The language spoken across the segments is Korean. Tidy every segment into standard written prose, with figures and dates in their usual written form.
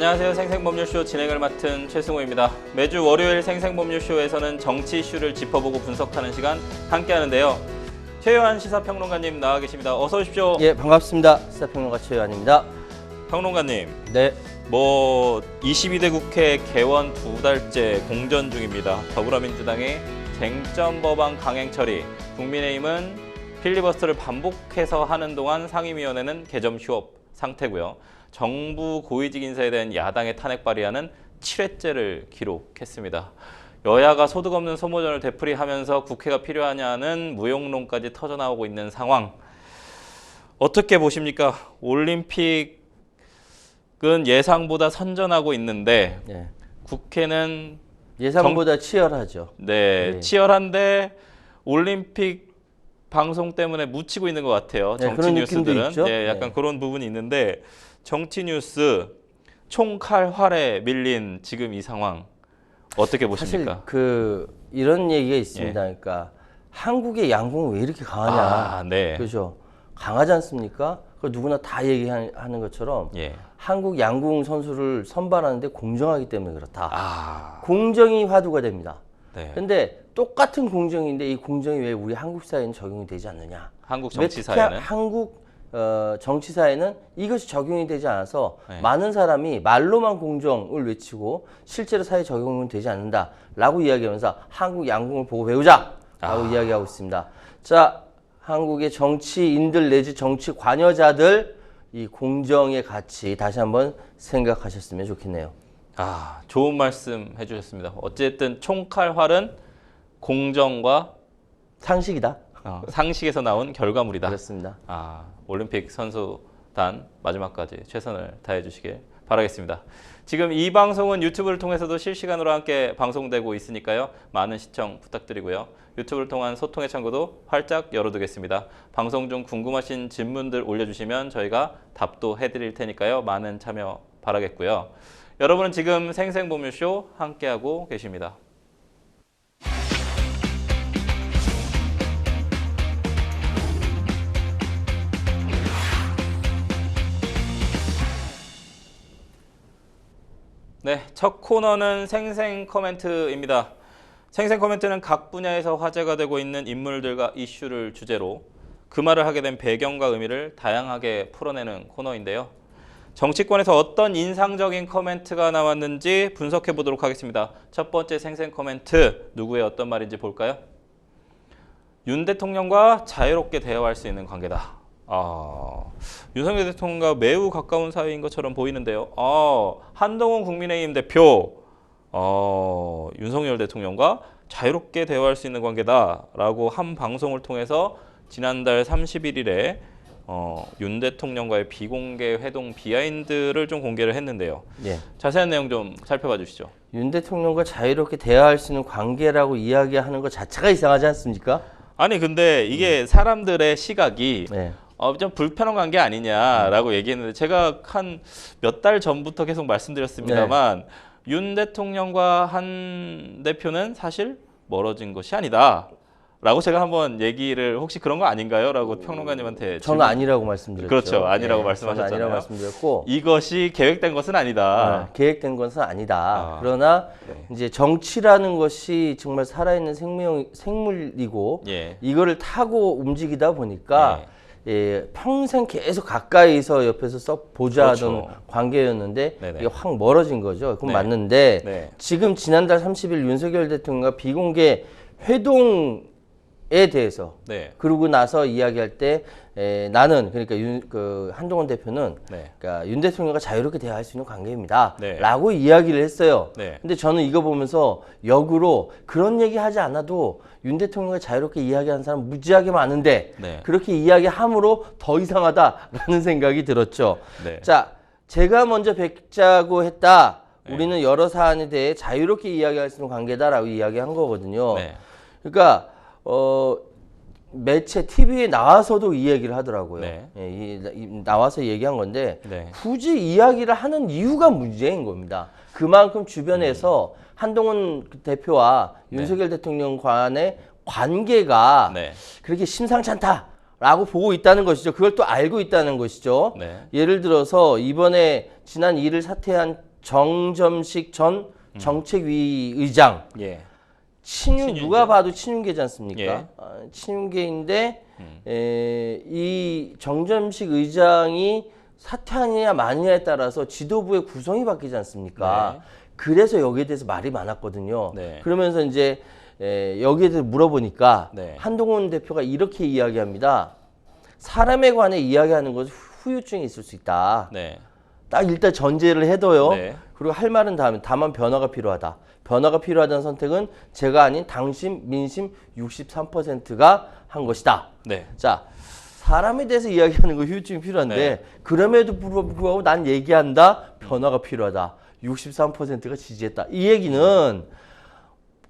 안녕하세요. 생생법률쇼 진행을 맡은 최승호입니다. 매주 월요일 생생법률쇼에서는 정치 이슈를 짚어보고 분석하는 시간 함께 하는데요. 최요한 시사평론가님 나와 계십니다. 어서 오십시오. 예, 반갑습니다. 시사평론가 최요한입니다. 평론가님. 네. 22대 국회 개원 2달째 공전 중입니다. 더불어민주당의 쟁점 법안 강행 처리, 국민의힘은 필리버스터를 반복해서 하는 동안 상임위원회는 개점 휴업 상태고요. 정부 고위직 인사에 대한 야당의 탄핵 발의안은 7회째를 기록했습니다. 여야가 소득 없는 소모전을 되풀이하면서 국회가 필요하냐는 무용론까지 터져나오고 있는 상황. 어떻게 보십니까? 올림픽은 예상보다 선전하고 있는데 네. 국회는 예상보다 치열하죠. 네, 치열한데 올림픽 방송 때문에 묻히고 있는 것 같아요. 네, 정치 그런 뉴스들은 있죠? 약간 그런 부분이 있는데 정치 뉴스 총칼 활에 밀린 지금 이 상황 어떻게 보십니까? 사실 이런 얘기가 있습니다. 그러니까 한국의 양궁은 왜 이렇게 강하냐? 네. 그렇죠. 강하지 않습니까? 그 누구나 다 얘기하는 것처럼 한국 양궁 선수를 선발하는데 공정하기 때문에 그렇다. 공정이 화두가 됩니다. 그런데 똑같은 공정인데 이 공정이 왜 우리 한국 사회에는 적용이 되지 않느냐? 한국 정치 사회는? 한국 정치 사회는 이것이 적용이 되지 않아서 많은 사람이 말로만 공정을 외치고 실제로 사회 적용은 되지 않는다라고 이야기하면서 한국 양궁을 보고 배우자라고 이야기하고 있습니다. 자, 한국의 정치인들 내지 정치 관여자들 이 공정의 가치 다시 한번 생각하셨으면 좋겠네요. 좋은 말씀 해주셨습니다. 어쨌든 총칼 활은 공정과 상식이다. 상식에서 나온 결과물이다. 그렇습니다. 올림픽 선수단 마지막까지 최선을 다해 주시길 바라겠습니다. 지금 이 방송은 유튜브를 통해서도 실시간으로 함께 방송되고 있으니까요. 많은 시청 부탁드리고요. 유튜브를 통한 소통의 창구도 활짝 열어두겠습니다. 방송 중 궁금하신 질문들 올려주시면 저희가 답도 해드릴 테니까요. 많은 참여 바라겠고요. 여러분은 지금 생생법률쇼 함께하고 계십니다. 네, 첫 코너는 생생 코멘트입니다. 생생 코멘트는 각 분야에서 화제가 되고 있는 인물들과 이슈를 주제로 그 말을 하게 된 배경과 의미를 다양하게 풀어내는 코너인데요. 정치권에서 어떤 인상적인 코멘트가 나왔는지 분석해 보도록 하겠습니다. 첫 번째 생생 코멘트, 누구의 어떤 말인지 볼까요? 윤 대통령과 자유롭게 대화할 수 있는 관계다. 윤석열 대통령과 매우 가까운 사이인 것처럼 보이는데요. 한동훈 국민의힘 대표, 윤석열 대통령과 자유롭게 대화할 수 있는 관계다라고 한 방송을 통해서 지난달 31일에 윤 대통령과의 비공개 회동 비하인드를 좀 공개를 했는데요. 자세한 내용 좀 살펴봐 주시죠. 윤 대통령과 자유롭게 대화할 수 있는 관계라고 이야기하는 것 자체가 이상하지 않습니까? 아니 근데 이게 사람들의 시각이 좀 불편한 관계 아니냐라고 얘기했는데 제가 한 몇 달 전부터 계속 말씀드렸습니다만 윤 대통령과 한 대표는 사실 멀어진 것이 아니다. 라고 제가 한번 얘기를 혹시 그런 거 아닌가요? 라고 평론가님한테 저는 아니라고 말씀드렸죠. 그렇죠. 아니라고 말씀하셨잖아요. 아니라고 말씀드렸고 이것이 계획된 것은 아니다. 계획된 것은 아니다. 그러나 이제 정치라는 것이 정말 살아있는 생물이고 이거를 타고 움직이다 보니까 평생 계속 가까이서 옆에서 썩 보자하던 관계였는데 이게 확 멀어진 거죠. 그건 맞는데 지금 지난달 30일 윤석열 대통령과 비공개 회동에 대해서 그러고 나서 이야기할 때 나는 그러니까 한동훈 대표는 그러니까 윤 대통령과 자유롭게 대화할 수 있는 관계입니다. 라고 이야기를 했어요. 근데 저는 이거 보면서 역으로 그런 얘기 하지 않아도 윤 대통령과 자유롭게 이야기하는 사람 무지하게 많은데 그렇게 이야기함으로 더 이상하다라는 생각이 들었죠. 자, 제가 먼저 뵙자고 했다. 우리는 여러 사안에 대해 자유롭게 이야기할 수 있는 관계다라고 이야기한 거거든요. 그러니까 매체 TV에 나와서도 이 얘기를 하더라고요. 나와서 얘기한 건데 굳이 이야기를 하는 이유가 문제인 겁니다. 그만큼 주변에서 한동훈 대표와 윤석열 대통령 간의 관계가 그렇게 심상치 않다라고 보고 있다는 것이죠. 그걸 또 알고 있다는 것이죠. 예를 들어서 이번에 지난 2일 사퇴한 정점식 전 정책위 의장. 예. 누가 봐도 친윤계지 않습니까? 예. 친윤계인데 이 정점식 의장이 사퇴하느냐 마느냐에 따라서 지도부의 구성이 바뀌지 않습니까? 네. 그래서 여기에 대해서 말이 많았거든요. 네. 그러면서 이제 여기에 대해서 물어보니까 네. 한동훈 대표가 이렇게 이야기합니다. 사람에 관해 이야기하는 것은 후유증이 있을 수 있다. 네. 딱 일단 전제를 해둬요. 네. 그리고 할 말은 다만 변화가 필요하다. 변화가 필요하다는 선택은 제가 아닌 당심, 민심 63%가 한 것이다. 네. 자, 사람에 대해서 이야기하는 거 후유증이 필요한데 네. 그럼에도 불구하고 난 얘기한다. 변화가 필요하다. 63%가 지지했다. 이 얘기는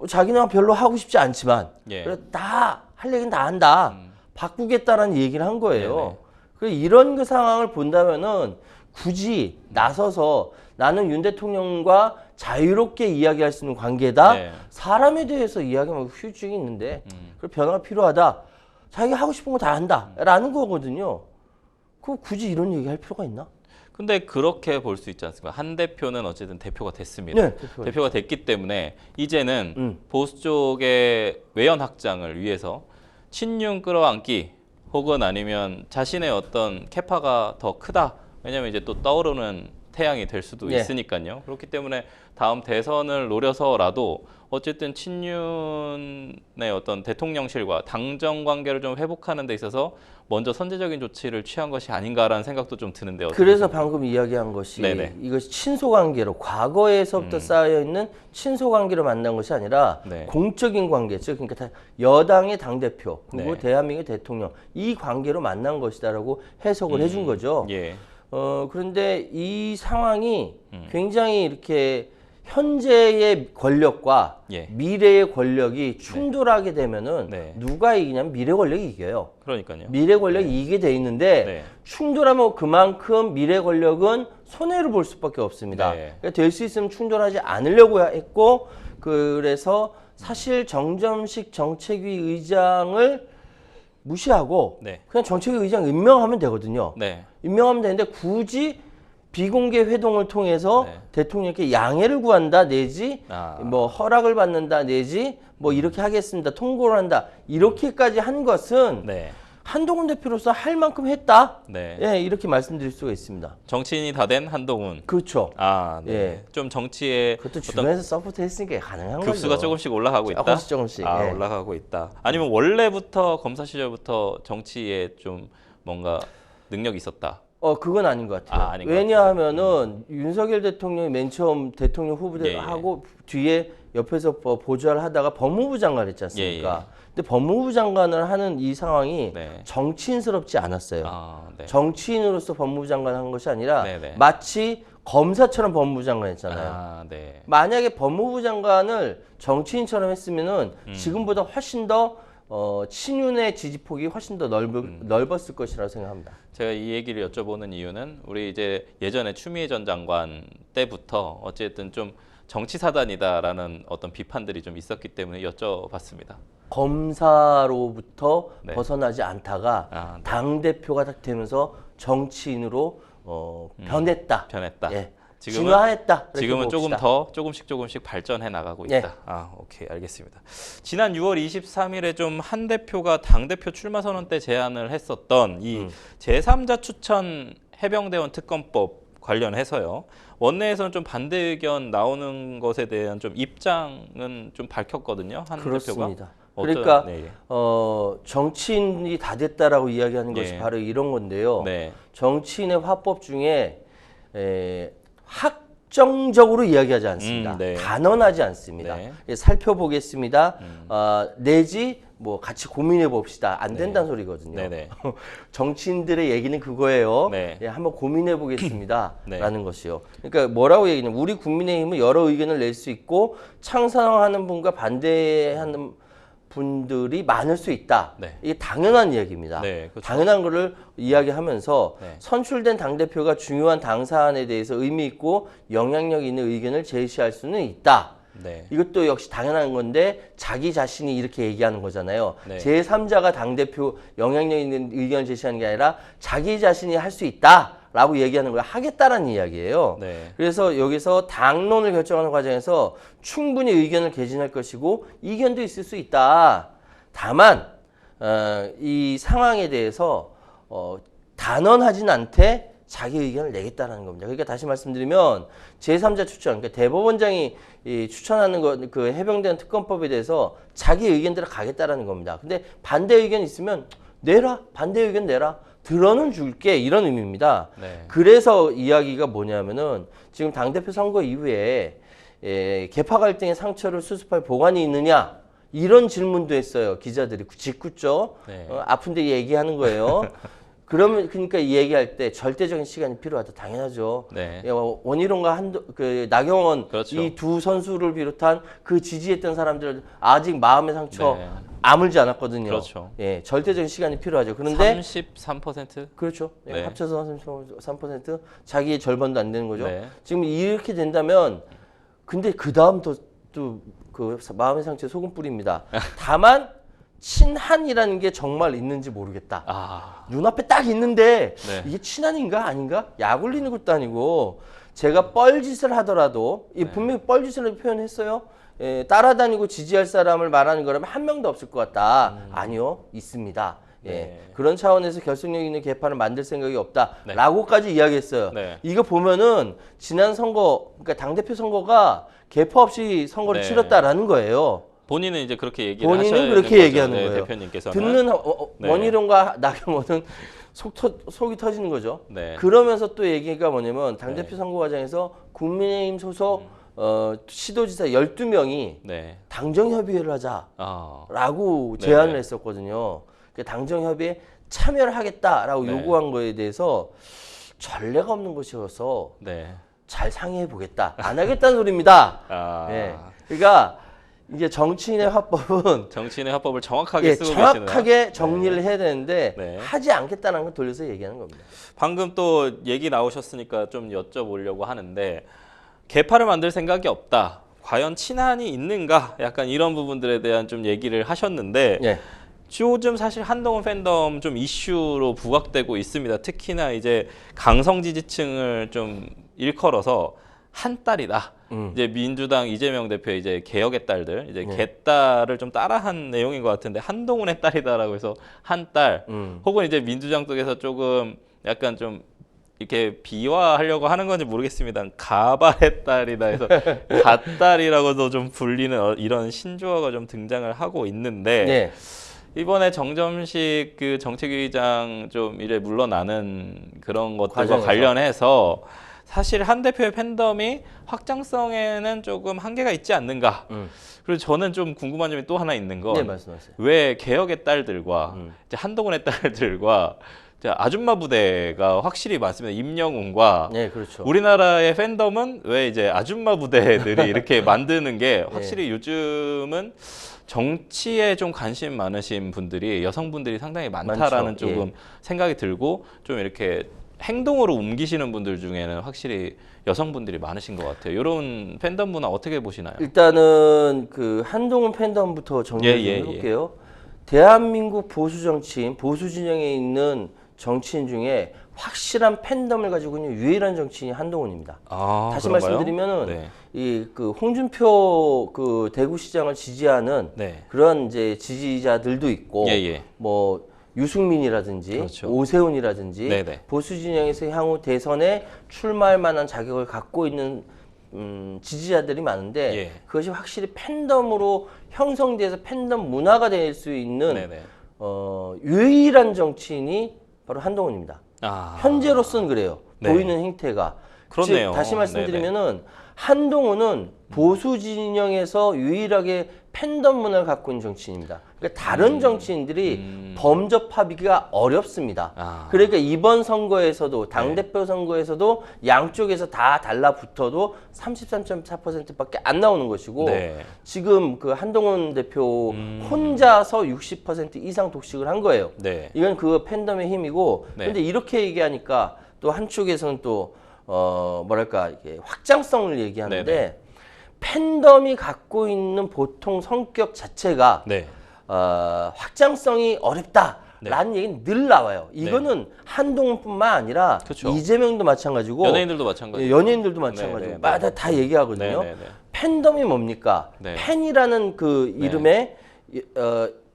자기는 별로 하고 싶지 않지만 예. 다 할 얘기는 다 한다. 바꾸겠다라는 얘기를 한 거예요. 네네. 그래서 이런 그 상황을 본다면은 굳이 나서서 나는 윤 대통령과 자유롭게 이야기할 수 있는 관계다. 네. 사람에 대해서 이야기하면 후유증이 있는데 그 변화가 필요하다. 자기가 하고 싶은 거 다 한다라는 거거든요. 그 굳이 이런 얘기할 필요가 있나? 근데 그렇게 볼 수 있지 않습니까? 한 대표는 어쨌든 대표가 됐습니다. 네, 대표가 됐기 때문에 이제는 보수 쪽의 외연 확장을 위해서 친윤 끌어안기 혹은 아니면 자신의 어떤 캐파가 더 크다. 왜냐하면 이제 또 떠오르는 태양이 될 수도 네. 있으니까요. 그렇기 때문에 다음 대선을 노려서라도 어쨌든 친윤의 어떤 대통령실과 당정 관계를 좀 회복하는 데 있어서 먼저 선제적인 조치를 취한 것이 아닌가라는 생각도 좀 드는데요. 그래서 방금 이야기한 것이 네네. 이것이 친소관계로 과거에서부터 쌓여있는 친소관계로 만난 것이 아니라 네. 공적인 관계, 즉 그러니까 여당의 당대표 그리고 네. 대한민국의 대통령 이 관계로 만난 것이다라고 해석을 해준 거죠. 예. 그런데 이 상황이 굉장히 이렇게 현재의 권력과 예. 미래의 권력이 충돌하게 되면은 네. 누가 이기냐면 미래 권력이 이겨요. 그러니까요. 미래 권력이 이기게 돼 있는데 네. 충돌하면 그만큼 미래 권력은 손해를 볼 수밖에 없습니다. 네. 그러니까 될 수 있으면 충돌하지 않으려고 했고 그래서 사실 정점식 정책위 의장을 무시하고 네. 그냥 정책위 의장 임명하면 되거든요. 네. 임명하면 되는데 굳이 비공개 회동을 통해서 네. 대통령께 양해를 구한다 내지 뭐 허락을 받는다 내지 뭐 이렇게 하겠습니다 통보를 한다 이렇게까지 한 것은 네. 한동훈 대표로서 할 만큼 했다. 네. 예, 이렇게 말씀드릴 수가 있습니다. 정치인이 다 된 한동훈. 그렇죠. 아, 네. 예. 좀 정치에 그것도 주변에서 서포트 했으니까 가능한 거죠. 급수가 조금씩 올라가고 있다. 조금씩. 아, 예. 올라가고 있다. 아니면 원래부터 검사 시절부터 정치에 좀 뭔가 능력이 있었다. 그건 아닌 것 같아요. 아닌 것 왜냐하면은 윤석열 대통령이 맨 처음 대통령 후보하고 뒤에 옆에서 보좌를 하다가 법무부 장관을 했지 않습니까? 근데 법무부 장관을 하는 이 상황이 네. 정치인스럽지 않았어요. 네. 정치인으로서 법무부 장관을 한 것이 아니라 네네. 마치 검사처럼 법무부 장관 했잖아요. 네. 만약에 법무부 장관을 정치인처럼 했으면은 지금보다 훨씬 더 친윤의 지지폭이 훨씬 더 넓었을 것이라고 생각합니다. 제가 이 얘기를 여쭤보는 이유는 우리 이제 예전에 추미애 전 장관 때부터 어쨌든 좀 정치 사단이다라는 어떤 비판들이 좀 있었기 때문에 여쭤봤습니다. 검사로부터 네. 벗어나지 않다가 네. 당 대표가 딱 되면서 정치인으로 변했다. 변했다. 예. 지금은 진화했다. 지금은 조금 봅시다. 더 조금씩 발전해 나가고 있다. 예. 오케이, 알겠습니다. 지난 6월 23일에 좀 한 대표가 당 대표 출마 선언 때 제안을 했었던 이 제3자 추천 해병대원 특검법 관련해서요. 원내에서는 좀 반대 의견 나오는 것에 대한 좀 입장은 좀 밝혔거든요. 한 그렇습니다. 대표가. 그러니까 네. 정치인이 다 됐다라고 이야기하는 것이 예. 바로 이런 건데요. 네. 정치인의 화법 중에 확정적으로 이야기하지 않습니다. 네. 단언하지 않습니다. 네. 살펴보겠습니다. 내지 뭐 같이 고민해 봅시다. 안 된다는 소리거든요. 네네. 정치인들의 얘기는 그거예요. 네. 예, 한번 고민해 보겠습니다. 네. 라는 것이요. 그러니까 뭐라고 얘기냐면 우리 국민의힘은 여러 의견을 낼 수 있고 창성하는 분과 반대하는 분들이 많을 수 있다. 네. 이게 당연한 이야기입니다. 네, 그렇죠. 당연한 거를 이야기하면서 네. 선출된 당대표가 중요한 당 사안에 대해서 의미 있고 영향력 있는 의견을 제시할 수는 있다. 네. 이것도 역시 당연한 건데 자기 자신이 이렇게 얘기하는 거잖아요. 네. 제3자가 당대표 영향력 있는 의견을 제시하는 게 아니라 자기 자신이 할 수 있다. 라고 얘기하는 거예요. 하겠다라는 이야기예요. 네. 그래서 여기서 당론을 결정하는 과정에서 충분히 의견을 개진할 것이고 이견도 있을 수 있다. 다만 이 상황에 대해서 단언하진 않되 자기 의견을 내겠다라는 겁니다. 그러니까 다시 말씀드리면 제3자 추천, 그러니까 대법원장이 추천하는 그 해병대는 특검법에 대해서 자기 의견대로 가겠다라는 겁니다. 근데 반대 의견 있으면 내라, 반대 의견 내라. 들어는 줄게 이런 의미입니다. 네. 그래서 이야기가 뭐냐면은 지금 당대표 선거 이후에 계파 갈등의 상처를 수습할 보관이 있느냐 이런 질문도 했어요. 기자들이 짓궂죠. 네. 아픈데 얘기하는 거예요. 그러면 그러니까 이 얘기할 때 절대적인 시간이 필요하다. 당연하죠. 네. 원희룡과 나경원 그렇죠. 이 두 선수를 비롯한 그 지지했던 사람들 아직 마음의 상처 네. 아물지 않았거든요. 그렇죠. 예, 절대적인 시간이 필요하죠. 그런데 33%? 그렇죠. 예, 네. 합쳐서 33% 자기의 절반도 안 되는 거죠. 네. 지금 이렇게 된다면 근데 그 다음 또 그 마음의 상처에 소금 뿌립니다. 다만 친한이라는 게 정말 있는지 모르겠다. 아. 눈앞에 딱 있는데 네. 이게 친한인가 아닌가? 약 올리는 것도 아니고 제가 뻘짓을 하더라도 분명히 뻘짓을 표현했어요. 따라다니고 지지할 사람을 말하는 거라면 한 명도 없을 것 같다. 아니요, 있습니다. 네. 그런 차원에서 결속력 있는 개파를 만들 생각이 없다. 네. 라고까지 이야기했어요. 네. 이거 보면은 지난 선거, 그러니까 당대표 선거가 개파 없이 선거를 네. 치렀다라는 거예요. 본인은 이제 그렇게 얘기를 본인은 하셔야 그렇게 되는 얘기하는 거죠. 네, 거예요. 대표님께서는. 듣는 네. 원희룡과 나경원은 속이 터지는 거죠. 네. 그러면서 또 얘기가 뭐냐면 당대표 네. 선거 과정에서 국민의힘 소속 시도지사 12명이 네. 당정협의회를 하자라고 아. 제안을 네네. 했었거든요. 그 당정협의에 참여를 하겠다라고 네. 요구한 거에 대해서 전례가 없는 것이어서 네. 잘 상의해 보겠다. 안 하겠다는 소리입니다. 아. 네. 그러니까 이제 정치인의 화법은 정치인의 화법을 정확하게 예, 쓰고 정확하게 계시네요. 정리를 네. 해야 되는데 네. 하지 않겠다는 걸 돌려서 얘기하는 겁니다. 방금 또 얘기 나오셨으니까 좀 여쭤보려고 하는데 개파를 만들 생각이 없다. 과연 친한이 있는가? 약간 이런 부분들에 대한 좀 얘기를 하셨는데 예. 요즘 사실 한동훈 팬덤 좀 이슈로 부각되고 있습니다. 특히나 이제 강성 지지층을 좀 일컬어서 한 딸이다. 이제 민주당 이재명 대표 이제 개혁의 딸들 이제 개딸을 좀 따라한 내용인 것 같은데 한동훈의 딸이다라고 해서 한 딸 혹은 이제 민주당 쪽에서 조금 약간 좀 이렇게 비화하려고 하는 건지 모르겠습니다. 가발의 딸이다 해서 갓딸이라고도 좀 불리는 이런 신조어가 좀 등장을 하고 있는데 네. 이번에 정점식 그 정책위의장 좀 이래 물러나는 그런 것들과 과정에서. 관련해서 사실 한 대표의 팬덤이 확장성에는 조금 한계가 있지 않는가. 그리고 저는 좀 궁금한 점이 또 하나 있는 건 네, 말씀하세요. 왜 개혁의 딸들과 이제 한동훈의 딸들과 이제 아줌마 부대가 확실히 많습니다. 임영웅과 네, 그렇죠. 우리나라의 팬덤은 왜 이제 아줌마 부대들이 이렇게 만드는 게 확실히 요즘은 정치에 좀 관심 많으신 분들이 여성분들이 상당히 많다라는 많죠. 조금 예. 생각이 들고 좀 이렇게 행동으로 옮기시는 분들 중에는 확실히 여성분들이 많으신 것 같아요. 이런 팬덤 문화 어떻게 보시나요? 일단은 그 한동훈 팬덤부터 정리를 좀 해볼게요. 대한민국 보수 정치인, 보수 진영에 있는 정치인 중에 확실한 팬덤을 가지고 있는 유일한 정치인이 한동훈입니다. 아, 다시 그런가요? 말씀드리면은 네. 이 그 홍준표 그 대구시장을 지지하는 네. 그런 이제 지지자들도 있고 예. 뭐 유승민이라든지 그렇죠. 오세훈이라든지 네네. 보수 진영에서 향후 대선에 출마할 만한 자격을 갖고 있는 지지자들이 많은데 예. 그것이 확실히 팬덤으로 형성돼서 팬덤 문화가 될 수 있는 네네. 유일한 정치인이 바로 한동훈입니다. 아. 현재로서는 그래요. 네. 보이는 행태가. 그렇네요. 즉, 다시 말씀드리면은 한동훈은 보수 진영에서 유일하게 팬덤 문화를 갖고 있는 정치인입니다. 그러니까 다른 정치인들이 범접하기가 어렵습니다. 아. 그러니까 이번 선거에서도 당대표 선거에서도 양쪽에서 다 달라붙어도 33.4%밖에 안 나오는 것이고 네. 지금 그 한동훈 대표 혼자서 60% 이상 독식을 한 거예요. 네. 이건 그 팬덤의 힘이고 네. 근데 이렇게 얘기하니까 또 한쪽에서는 또 뭐랄까 이게 확장성을 얘기하는데 네네. 팬덤이 갖고 있는 보통 성격 자체가 네. 확장성이 네. 라는 얘기는 늘 나와요. 이거는 한동훈뿐만 아니라 그쵸. 이재명도 마찬가지고 연예인들도 마찬가지. 연예인들도 마찬가지고 다 얘기하거든요. 팬덤이 뭡니까? 팬이라는 그 이름의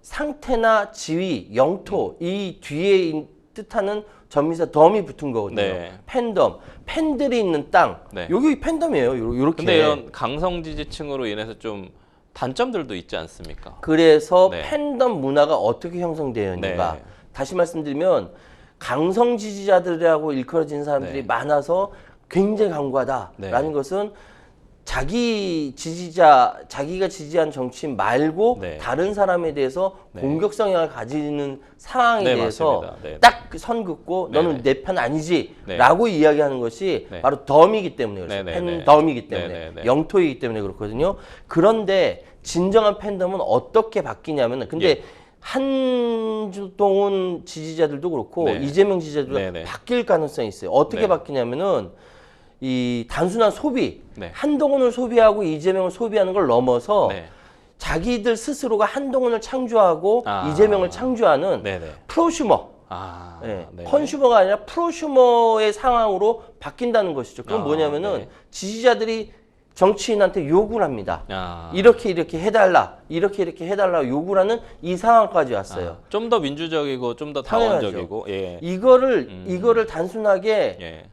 상태나 지위, 영토 이 뒤에 뜻하는 전미사 덤이 붙은 거거든요. 팬덤, 팬들이 있는 땅. 여기 팬덤이에요. 요렇게. 근데 이런 강성 지지층으로 인해서 좀 단점들도 있지 않습니까? 그래서 팬덤 문화가 어떻게 형성되어 있는가. 다시 말씀드리면 강성 지지자들이라고 일컬어진 사람들이 많아서 굉장히 강구하다라는 것은 자기가 지지한 정치인 말고 다른 사람에 대해서 공격 성향을 가지는 상황에 대해서 딱 선 긋고 너는 내 편 아니지 라고 이야기하는 것이 바로 덤이기 때문에 그렇죠. 팬덤이기 때문에 영토이기 때문에 그렇거든요. 그런데 진정한 팬덤은 어떻게 바뀌냐면 근데 한동훈 지지자들도 그렇고 이재명 지지자들도 바뀔 가능성이 있어요. 어떻게 바뀌냐면은 이 단순한 소비, 한동훈을 소비하고 이재명을 소비하는 걸 넘어서 자기들 스스로가 한동훈을 창조하고 이재명을 창조하는 프로슈머, 컨슈머가 아니라 프로슈머의 상황으로 바뀐다는 것이죠. 그건 뭐냐면은 지지자들이 정치인한테 요구를 합니다. 이렇게 해달라, 이렇게 해달라 요구를 하는 이 상황까지 왔어요. 좀 더 민주적이고 좀 더 다원적이고. 이거를 단순하게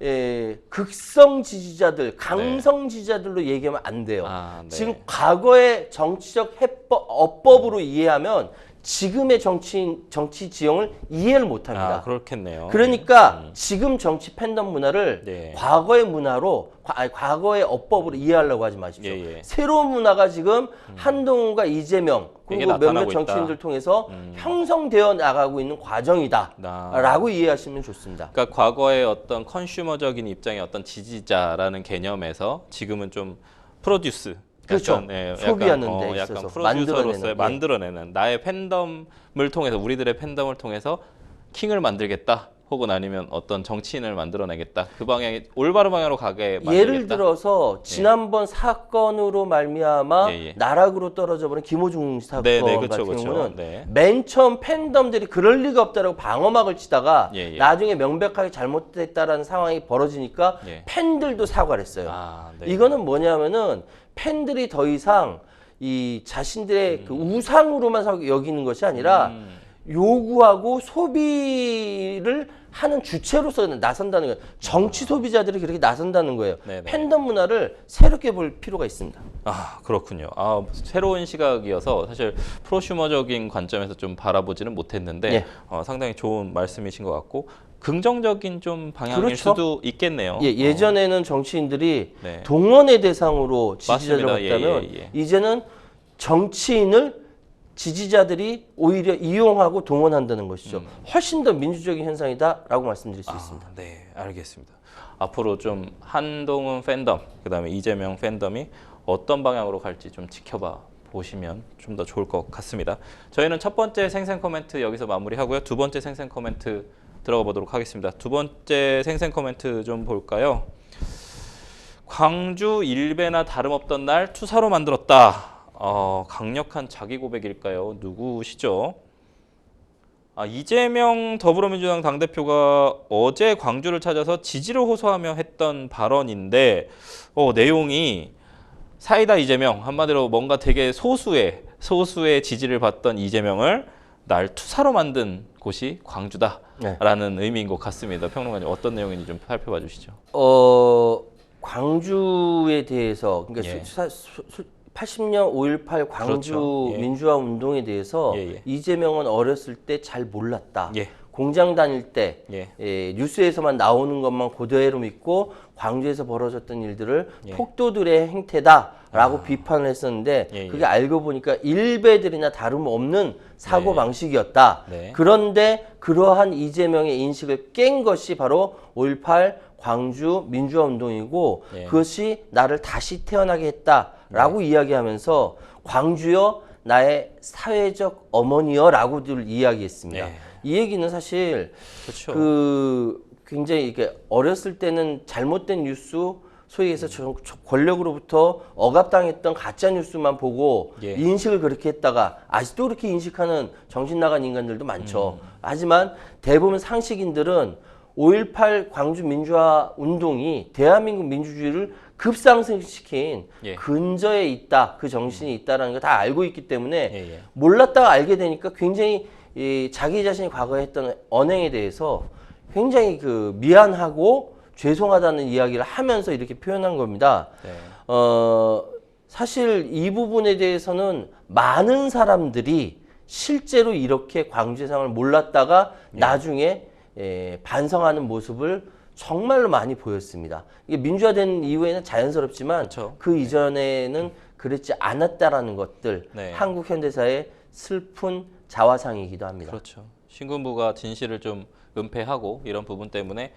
극성 지지자들, 강성 지지자들로 얘기하면 안 돼요. 지금 과거의 정치적 어법으로 이해하면 지금의 정치 지형을 이해를 못합니다. 그렇겠네요. 그러니까 지금 정치 팬덤 문화를 과거의 문화로, 과거의 어법으로 이해하려고 하지 마십시오. 새로운 문화가 지금 한동훈과 이재명 그리고 몇몇 정치인들 통해서 형성되어 나가고 있는 과정이다라고 이해하시면 좋습니다. 그러니까 과거의 어떤 컨슈머적인 입장의 어떤 지지자라는 개념에서 지금은 좀 프로듀스. 그렇죠. 소비하는 데 약간 있어서 프로듀서로서의 만들어내는 나의 팬덤을 통해서 우리들의 팬덤을 통해서 킹을 만들겠다. 혹은 아니면 어떤 정치인을 만들어내겠다. 그 방향이 올바른 방향으로 가게 만들겠다. 예를 들어서 지난번 사건으로 말미암아 나락으로 떨어져버린 김호중 사건 같은 경우는 맨 처음 팬덤들이 그럴 리가 없다라고 방어막을 치다가 나중에 명백하게 잘못됐다라는 상황이 벌어지니까 팬들도 사과를 했어요. 이거는 뭐냐면은 팬들이 더 이상 이 자신들의 그 우상으로만 여기는 것이 아니라 요구하고 소비를 하는 주체로서 나선다는 거예요. 정치 소비자들이 그렇게 나선다는 거예요. 팬덤 문화를 새롭게 볼 필요가 있습니다. 그렇군요. 새로운 시각이어서 사실 프로슈머적인 관점에서 좀 바라보지는 못했는데 상당히 좋은 말씀이신 것 같고 긍정적인 좀 방향일 수도 있겠네요. 예전에는 정치인들이 동원의 대상으로 지지자를 봤다면 이제는 정치인을 지지자들이 오히려 이용하고 동원한다는 것이죠. 훨씬 더 민주적인 현상이다라고 말씀드릴 수 있습니다. 네, 알겠습니다. 앞으로 좀 한동훈 팬덤, 그다음에 이재명 팬덤이 어떤 방향으로 갈지 좀 지켜봐 보시면 좀 더 좋을 것 같습니다. 저희는 첫 번째 생생 코멘트 여기서 마무리하고요. 두 번째 생생 코멘트 들어가 보도록 하겠습니다. 두 번째 생생 코멘트 좀 볼까요? 광주 일배나 다름없던 날 투사로 만들었다. 강력한 자기 고백일까요? 누구시죠? 이재명 더불어민주당 당대표가 어제 광주를 찾아서 지지를 호소하며 했던 발언인데 내용이 사이다 이재명, 한마디로 뭔가 되게 소수의 지지를 받던 이재명을 날 투사로 만든 곳이 광주다라는 의미인 것 같습니다. 평론가님 어떤 내용인지 좀 살펴봐 주시죠. 광주에 대해서 그러니까 80년 5.18 광주 민주화 운동에 대해서 이재명은 어렸을 때 잘 몰랐다. 공장 다닐 때 뉴스에서만 나오는 것만 그대로 믿고 광주에서 벌어졌던 일들을 폭도들의 행태다라고 비판을 했었는데 그게 알고 보니까 일베들이나 다름없는 사고방식이었다. 그런데 그러한 이재명의 인식을 깬 것이 바로 5.18 광주 민주화 운동이고 그것이 나를 다시 태어나게 했다라고 이야기하면서 광주여 나의 사회적 어머니여라고들 이야기했습니다. 이 얘기는 사실 굉장히 이렇게 어렸을 때는 잘못된 뉴스 소위 해서 권력으로부터 억압당했던 가짜 뉴스만 보고 예. 인식을 그렇게 했다가 아직도 그렇게 인식하는 정신 나간 인간들도 많죠. 하지만 대부분 상식인들은 5.18 광주 민주화 운동이 대한민국 민주주의를 급상승시킨 예. 근저에 있다, 그 정신이 있다라는 걸 다 알고 있기 때문에 예. 몰랐다가 알게 되니까 굉장히 자기 자신이 과거에 했던 언행에 대해서 굉장히 그 미안하고 죄송하다는 이야기를 하면서 이렇게 표현한 겁니다. 네. 사실 이 부분에 대해서는 많은 사람들이 실제로 이렇게 광주의 상황을 몰랐다가 나중에 반성하는 모습을 정말로 많이 보였습니다. 이게 민주화된 이후에는 자연스럽지만 그렇죠. 그 이전에는 그렇지 않았다라는 것들, 네. 한국 현대사의 슬픈 자화상이기도 합니다. 그렇죠. 신군부가 진실을 좀 은폐하고 이런 부분 때문에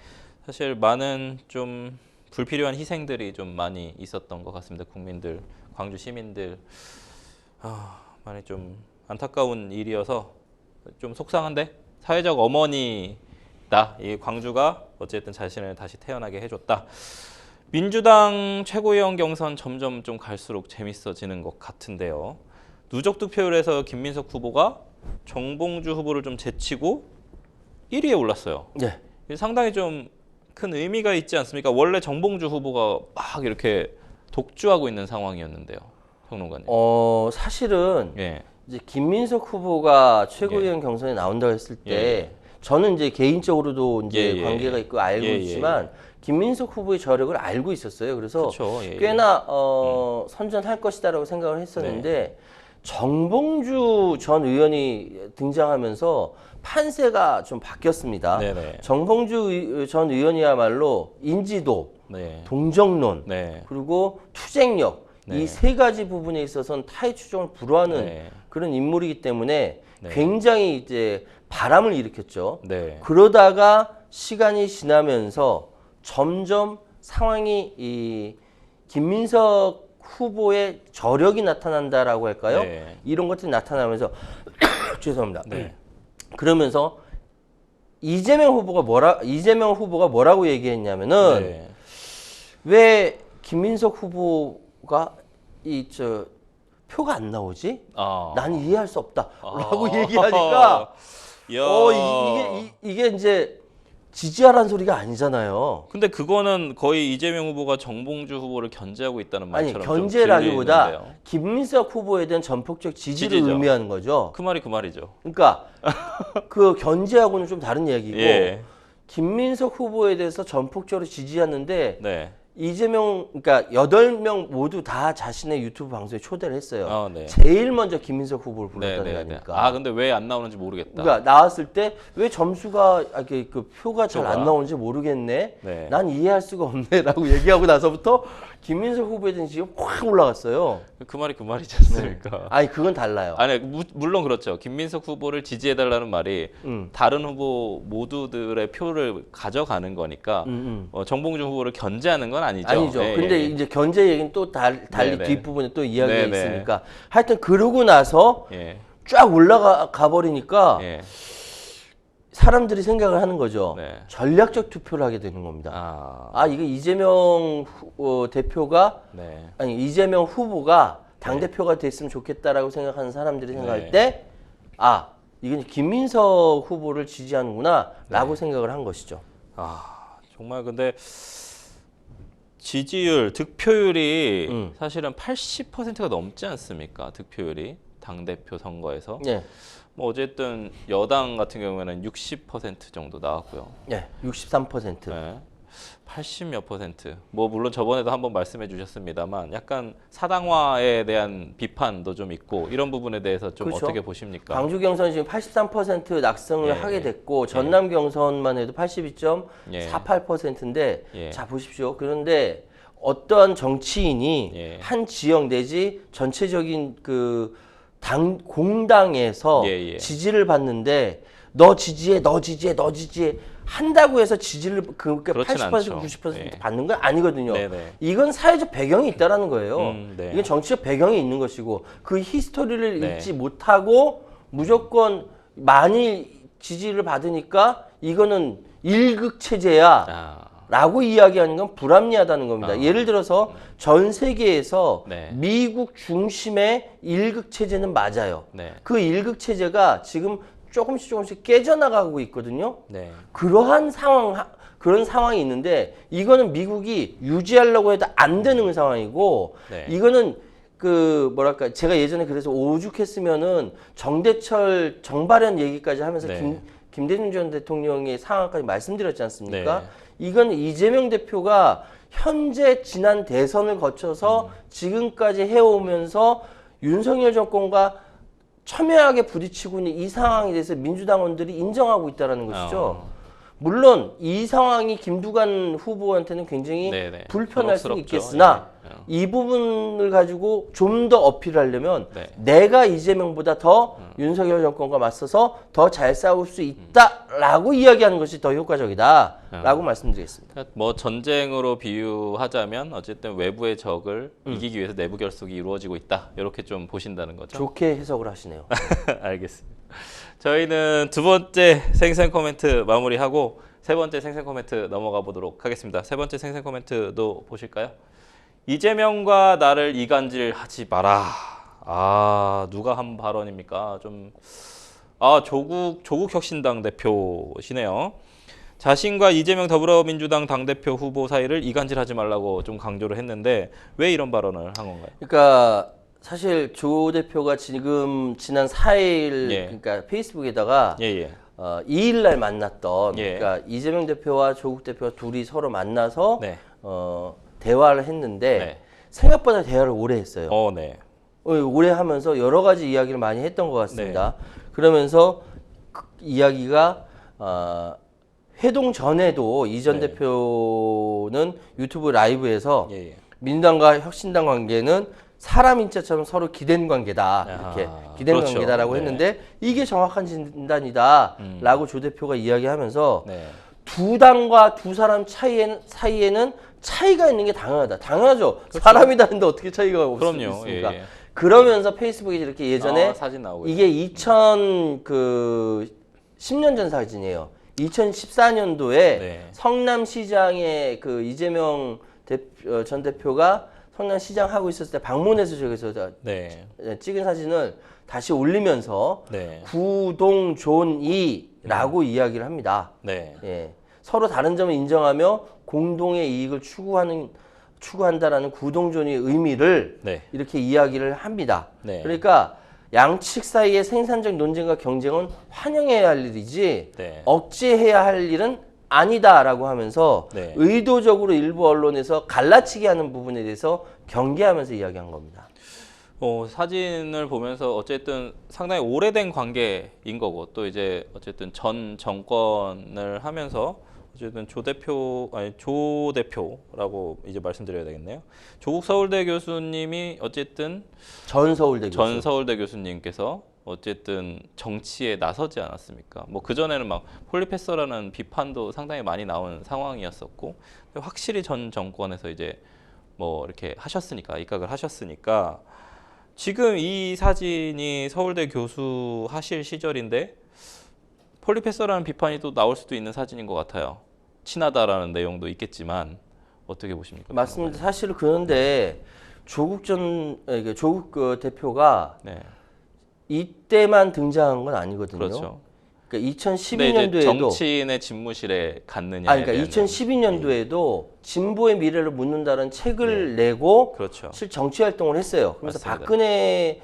사실 많은 좀 불필요한 희생들이 좀 많이 있었던 것 같습니다. 국민들, 광주 시민들 많이 좀 안타까운 일이어서 좀 속상한데 사회적 어머니다. 이 광주가 어쨌든 자신을 다시 태어나게 해줬다. 민주당 최고위원 경선 점점 좀 갈수록 재밌어지는 것 같은데요. 누적 득표율에서 김민석 후보가 정봉주 후보를 좀 제치고 1위에 올랐어요. 네. 상당히 좀 큰 의미가 있지 않습니까? 원래 정봉주 후보가 막 이렇게 독주하고 있는 상황이었는데요, 평론가님. 사실은 예. 이제 김민석 후보가 최고위원 경선에 나온다고 했을 때 저는 이제 개인적으로도 이제 관계가 있고 알고 있지만 김민석 후보의 저력을 알고 있었어요. 그래서 그쵸, 꽤나 선전할 것이다라고 생각을 했었는데 정봉주 전 의원이 등장하면서 판세가 좀 바뀌었습니다. 네네. 정봉주 전 의원이야말로 인지도, 네. 동정론, 네. 그리고 투쟁력 네. 이 세 가지 부분에 있어서는 타의 추종을 불허하는 네. 그런 인물이기 때문에 네. 굉장히 이제 바람을 일으켰죠. 네. 그러다가 시간이 지나면서 점점 상황이 이 김민석 후보의 저력이 나타난다라고 할까요? 네. 이런 것들이 나타나면서 죄송합니다. 네. 그러면서 이재명 후보가 뭐라고 얘기했냐면은 네. 왜 김민석 후보가 표가 안 나오지? 난 이해할 수 없다라고 얘기하니까 이게 이제 지지하라는 소리가 아니잖아요. 근데 그거는 거의 이재명 후보가 정봉주 후보를 견제하고 있다는 말처럼 아니 좀 견제라기보다 들리는데요. 김민석 후보에 대한 전폭적 지지를 지지죠. 의미하는 거죠. 그 말이 그 말이죠. 그러니까 그 견제하고는 좀 다른 얘기고 예. 김민석 후보에 대해서 전폭적으로 지지하는데 네. 이재명 그러니까 8명 모두 다 자신의 유튜브 방송에 초대를 했어요. 네. 제일 먼저 김민석 후보를 불렀다는 거 아닙니까? 근데 왜 안 나오는지 모르겠다. 그러니까 나왔을 때 왜 점수가 그 표가 잘 안 나오는지 모르겠네. 네. 난 이해할 수가 없네라고 얘기하고 나서부터 김민석 후보에 대한 지지가 확 올라갔어요. 그 말이 그 말이지 않습니까? 아니 그건 달라요. 아니 물론 그렇죠. 김민석 후보를 지지해달라는 말이 다른 후보 모두들의 표를 가져가는 거니까 정봉주 후보를 견제하는 건 아니죠. 아니죠. 예, 근데 예. 이제 견제 얘기는 또 달리 네네. 뒷부분에 또 이야기가 네네. 있으니까 하여튼 그러고 나서 예. 쫙 올라가 버리니까 예. 사람들이 생각을 하는 거죠. 네. 전략적 투표를 하게 되는 겁니다. 이거 이재명 대표가 네. 아니 이재명 후보가 당 대표가 됐으면 좋겠다라고 생각하는 사람들이 생각할 때 이건 김민석 후보를 지지하는구나라고 생각을 한 것이죠. 정말 근데 지지율, 득표율이 사실은 80%가 넘지 않습니까? 득표율이 당 대표 선거에서. 예. 뭐 어쨌든 여당 같은 경우에는 60% 정도 나왔고요. 예, 63%. 네. 80몇 %. 뭐 물론 저번에도 한번 말씀해 주셨습니다만 약간 사당화에 대한 비판도 좀 있고 이런 부분에 대해서 좀 그렇죠. 어떻게 보십니까? 광주 경선 지금 83% 낙승을 하게 됐고 전남 경선만 해도 82.48%인데 자 보십시오. 그런데 어떠한 정치인이 한 지역 내지 전체적인 그 공당에서 지지를 받는데 너 지지해 한다고 해서 지지를 그렇게 80% 않죠. 90% 받는 건 아니거든요. 네네. 이건 사회적 배경이 있다라는 거예요. 네. 이건 정치적 배경이 있는 것이고 그 히스토리를 읽지 못하고 무조건 많이 지지를 받으니까 이거는 일극 체제야. 라고 이야기하는 건 불합리하다는 겁니다. 예를 들어서 전 세계에서 네. 미국 중심의 일극 체제는 맞아요. 네. 그 일극 체제가 지금 조금씩 깨져나가고 있거든요. 네. 그런 상황이 있는데 이거는 미국이 유지하려고 해도 안 되는 상황이고 네. 이거는 그 뭐랄까 제가 예전에 그래서 오죽했으면은 정대철 정발현 얘기까지 하면서 네. 김대중 전 대통령의 상황까지 말씀드렸지 않습니까? 네. 이건 이재명 대표가 현재 지난 대선을 거쳐서 지금까지 해오면서 윤석열 정권과 첨예하게 부딪히고 있는 이 상황에 대해서 민주당원들이 인정하고 있다는 것이죠. 물론 이 상황이 김두관 후보한테는 굉장히 네네. 불편할 수 부럽죠. 있겠으나 네. 이 부분을 가지고 좀 더 어필하려면 네. 내가 이재명보다 더 윤석열 정권과 맞서서 더 잘 싸울 수 있다라고 이야기하는 것이 더 효과적이다라고 말씀드리겠습니다. 뭐 전쟁으로 비유하자면 어쨌든 외부의 적을 이기기 위해서 내부 결속이 이루어지고 있다. 이렇게 좀 보신다는 거죠. 좋게 해석을 하시네요. 알겠습니다. 저희는 두 번째 생생 코멘트 마무리하고 세 번째 생생 코멘트 넘어가 보도록 하겠습니다. 세 번째 생생 코멘트도 보실까요? 이재명과 나를 이간질하지 마라. 누가 한 발언입니까? 조국 혁신당 대표시네요. 자신과 이재명 더불어민주당 당대표 후보 사이를 이간질하지 말라고 좀 강조를 했는데 왜 이런 발언을 한 건가요? 그러니까 사실 조 대표가 지난 4일 그러니까 페이스북에다가 2일 날 만났던 그러니까 이재명 대표와 조국 대표가 둘이 서로 만나서 대화를 했는데 생각보다 대화를 오래 했어요. 오래 하면서 여러 가지 이야기를 많이 했던 것 같습니다. 그러면서 이야기가 회동 전에도 이 전 대표는 유튜브 라이브에서 민주당과 혁신당 관계는 사람 인자처럼 서로 기댄 관계다. 이렇게 기댄 관계다라고 했는데 이게 정확한 진단이다라고 조 대표가 이야기하면서 두 당과 두 사람 사이에는 차이가 있는 게 당연하다. 당연하죠. 그렇죠. 사람이 다른데 어떻게 차이가 없을 수 있습니까? 그러면서 페이스북에 이렇게 예전에 사진 나오고 이게 10년 전 사진이에요. 2014년도에 성남시장에 그 이재명 전 대표가 성남시장 하고 있었을 때 방문해서 저기서 찍은 사진을 다시 올리면서 구동존이라고 이야기를 합니다. 서로 다른 점을 인정하며 공동의 이익을 추구한다라는 구동존의 의미를 이렇게 이야기를 합니다. 그러니까 양측 사이의 생산적 논쟁과 경쟁은 환영해야 할 일이지 억제해야 할 일은 아니다라고 하면서 의도적으로 일부 언론에서 갈라치기 하는 부분에 대해서 경계하면서 이야기한 겁니다. 사진을 보면서 어쨌든 상당히 오래된 관계인 거고 또 이제 어쨌든 전 정권을 하면서 어쨌든 조 대표라고 이제 말씀드려야 되겠네요. 조국 서울대 교수님이 어쨌든 전 서울대 교수님께서 어쨌든 정치에 나서지 않았습니까? 뭐 그전에는 막 폴리페서라는 비판도 상당히 많이 나온 상황이었었고 확실히 전 정권에서 이제 뭐 이렇게 입각을 하셨으니까 지금 이 사진이 서울대 교수 하실 시절인데 폴리페서라는 비판이 또 나올 수도 있는 사진인 것 같아요. 친하다라는 내용도 있겠지만 어떻게 보십니까? 맞습니다. 사실 그런데 조국 대표가 이때만 등장한 건 아니거든요. 그렇죠. 그러니까 2012년도에도 정치인의 집무실에 갔느냐. 그러니까 2012년도에도 진보의 미래를 묻는다는 책을 내고 실 정치 활동을 했어요. 그래서 맞습니다. 박근혜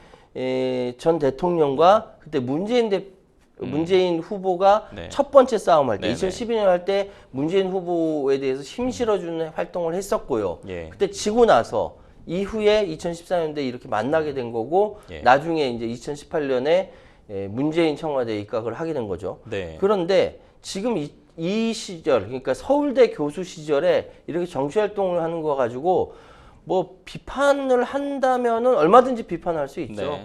전 대통령과 그때 문재인 후보가 첫 번째 싸움할 때 2012년 할 때 문재인 후보에 대해서 힘 실어주는 활동을 했었고요. 그때 지고 나서 이후에 2014년도에 이렇게 만나게 된 거고 나중에 이제 2018년에 문재인 청와대에 입각을 하게 된 거죠. 그런데 지금 이 시절 그러니까 서울대 교수 시절에 이렇게 정치 활동을 하는 거 가지고 뭐 비판을 한다면은 얼마든지 비판할 수 있죠.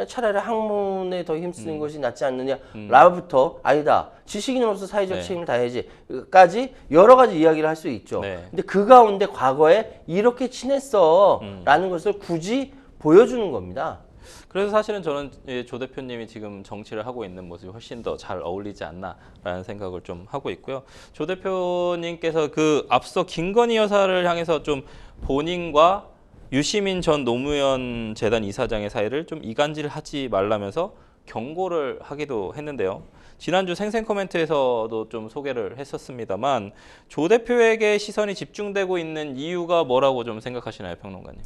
차라리 학문에 더 힘쓰는 것이 낫지 않느냐 라부터 아니다. 지식인으로서 사회적 책임을 다해야지까지 여러 가지 이야기를 할 수 있죠. 근데 그 가운데 과거에 이렇게 친했어 라는 것을 굳이 보여주는 겁니다. 그래서 사실은 저는 조 대표님이 지금 정치를 하고 있는 모습이 훨씬 더 잘 어울리지 않나라는 생각을 좀 하고 있고요. 조 대표님께서 그 앞서 김건희 여사를 향해서 좀 본인과 유시민 전 노무현 재단 이사장의 사이를 좀 이간질하지 말라면서 경고를 하기도 했는데요. 지난주 생생 코멘트에서도 좀 소개를 했었습니다만 조 대표에게 시선이 집중되고 있는 이유가 뭐라고 좀 생각하시나요, 평론가님?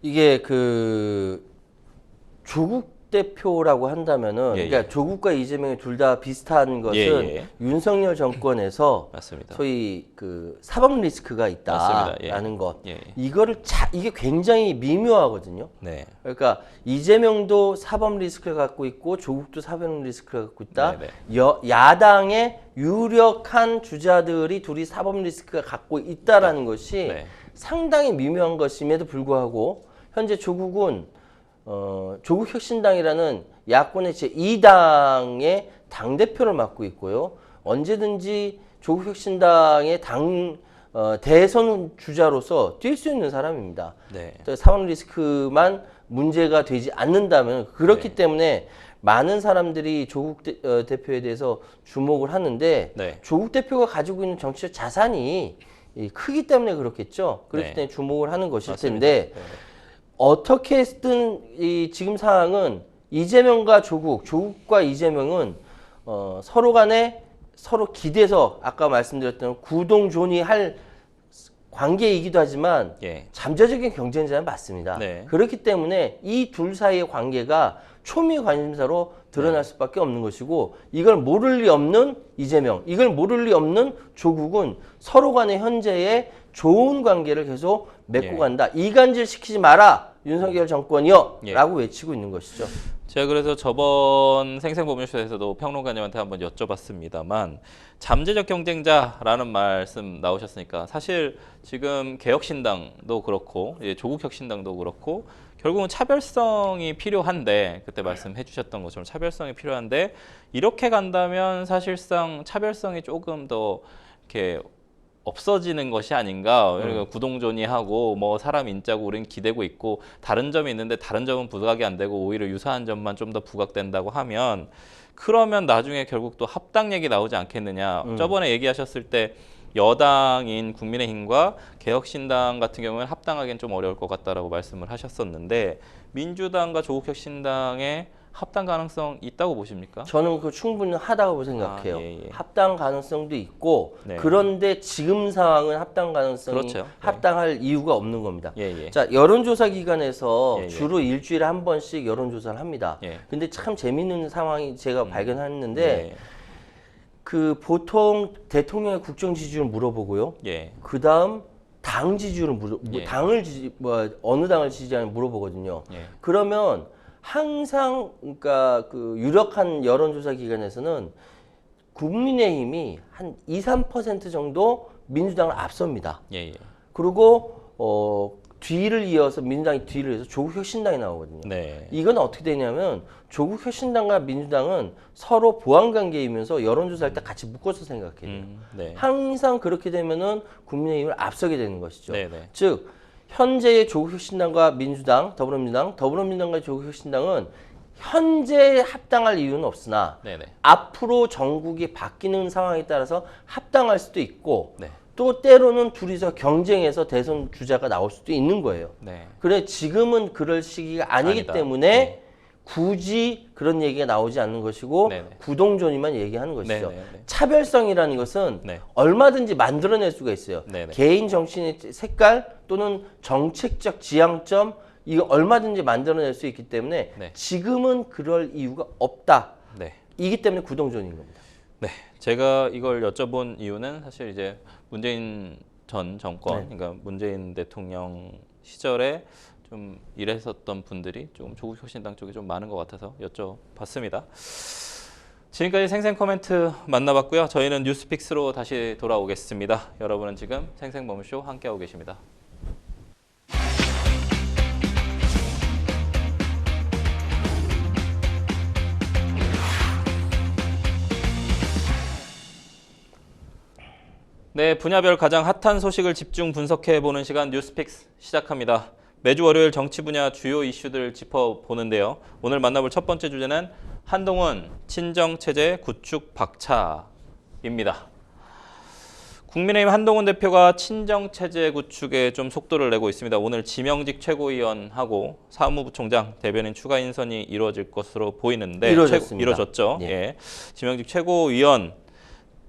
이게 그 조국 대표라고 한다면은 그러니까 조국과 이재명이 둘 다 비슷한 것은 윤석열 정권에서 맞습니다. 소위 그 사법 리스크가 있다라는 것. 이거를 이게 굉장히 미묘하거든요. 네. 그러니까 이재명도 사법 리스크를 갖고 있고 조국도 사법 리스크를 갖고 있다. 야당의 유력한 주자들이 둘이 사법 리스크가 갖고 있다라는 것이 상당히 미묘한 것임에도 불구하고 현재 조국은 조국혁신당이라는 야권의 제2당의 당대표를 맡고 있고요. 언제든지 조국혁신당의 대선 주자로서 뛸 수 있는 사람입니다. 사법 리스크만 문제가 되지 않는다면 그렇기 때문에 많은 사람들이 조국 대표에 대해서 주목을 하는데 조국 대표가 가지고 있는 정치적 자산이 크기 때문에 그렇겠죠. 그렇기 때문에 주목을 하는 것일 텐데 어떻게든 이 지금 상황은 이재명과 조국과 이재명은 서로 간에 서로 기대서 아까 말씀드렸던 구동존이할 관계이기도 하지만 잠재적인 경쟁자는 맞습니다. 그렇기 때문에 이 둘 사이의 관계가 초미 관심사로 드러날 수밖에 없는 것이고 이걸 모를 리 없는 이재명, 이걸 모를 리 없는 조국은 서로 간의 현재의 좋은 관계를 계속 맺고 간다. 이간질 시키지 마라. 윤석열 정권이요. 라고 외치고 있는 것이죠. 제가 그래서 저번 생생보면쇼에서도 평론가님한테 한번 여쭤봤습니다만 잠재적 경쟁자라는 말씀 나오셨으니까 사실 지금 개혁신당도 그렇고 조국혁신당도 그렇고 결국은 차별성이 필요한데 그때 말씀해 주셨던 것처럼 차별성이 필요한데 이렇게 간다면 사실상 차별성이 조금 더 이렇게 없어지는 것이 아닌가. 그러니까 구동존이하고 뭐 사람 인자고 우리는 기대고 있고 다른 점이 있는데 다른 점은 부각이 안 되고 오히려 유사한 점만 좀 더 부각된다고 하면 그러면 나중에 결국 또 합당 얘기 나오지 않겠느냐. 저번에 얘기하셨을 때 여당인 국민의힘과 개혁신당 같은 경우는 합당하기는 좀 어려울 것 같다라고 말씀을 하셨었는데 민주당과 조국혁신당의 합당 가능성 있다고 보십니까? 저는 그 충분히 하다고 생각해요. 합당 가능성도 있고 그런데 지금 상황은 합당 가능성이 합당할 이유가 없는 겁니다. 자, 여론조사 기관에서 주로 일주일에 한 번씩 여론조사를 합니다. 근데 참 재밌는 상황이 제가 발견했는데 그 보통 대통령의 국정 지지율을 물어보고요. 그 다음 당 지지율을 어느 당을 지지하는 물어보거든요. 그러면 항상 그러니까 그 유력한 여론조사 기관에서는 국민의힘이 한 2~3% 정도 민주당을 앞섭니다. 그리고 뒤를 이어서 민주당이 뒤를 이어서 조국혁신당이 나오거든요. 이건 어떻게 되냐면 조국혁신당과 민주당은 서로 보완관계이면서 여론조사할 때 같이 묶어서 생각해요. 항상 그렇게 되면은 국민의힘을 앞서게 되는 것이죠. 즉 현재의 조국혁신당과 민주당, 더불어민주당과 조국혁신당은 현재 합당할 이유는 없으나 앞으로 정국이 바뀌는 상황에 따라서 합당할 수도 있고 또 때로는 둘이서 경쟁해서 대선 주자가 나올 수도 있는 거예요. 그래 지금은 그럴 시기가 아니기 때문에 굳이 그런 얘기가 나오지 않는 것이고 구동존이만 얘기하는 것이죠. 차별성이라는 것은 얼마든지 만들어낼 수가 있어요. 개인 정신의 색깔 또는 정책적 지향점 이거 얼마든지 만들어낼 수 있기 때문에 지금은 그럴 이유가 없다. 이기 때문에 구동존인 겁니다. 제가 이걸 여쭤본 이유는 사실 이제 문재인 전 정권, 그러니까 문재인 대통령 시절에 좀 일했었던 분들이 좀 조국혁신당 쪽에 좀 많은 것 같아서 여쭤봤습니다. 지금까지 생생 코멘트 만나봤고요. 저희는 뉴스픽스로 다시 돌아오겠습니다. 여러분은 지금 생생범쇼 함께하고 계십니다. 네, 분야별 가장 핫한 소식을 집중 분석해보는 시간 뉴스픽스 시작합니다. 매주 월요일 정치 분야 주요 이슈들 짚어보는데요. 오늘 만나볼 첫 번째 주제는 한동훈 친정체제 구축 박차입니다. 국민의힘 한동훈 대표가 친정체제 구축에 좀 속도를 내고 있습니다. 오늘 지명직 최고위원하고 사무부총장, 대변인 추가 인선이 이루어질 것으로 보이는데 이루어졌죠. 예. 예. 지명직 최고위원,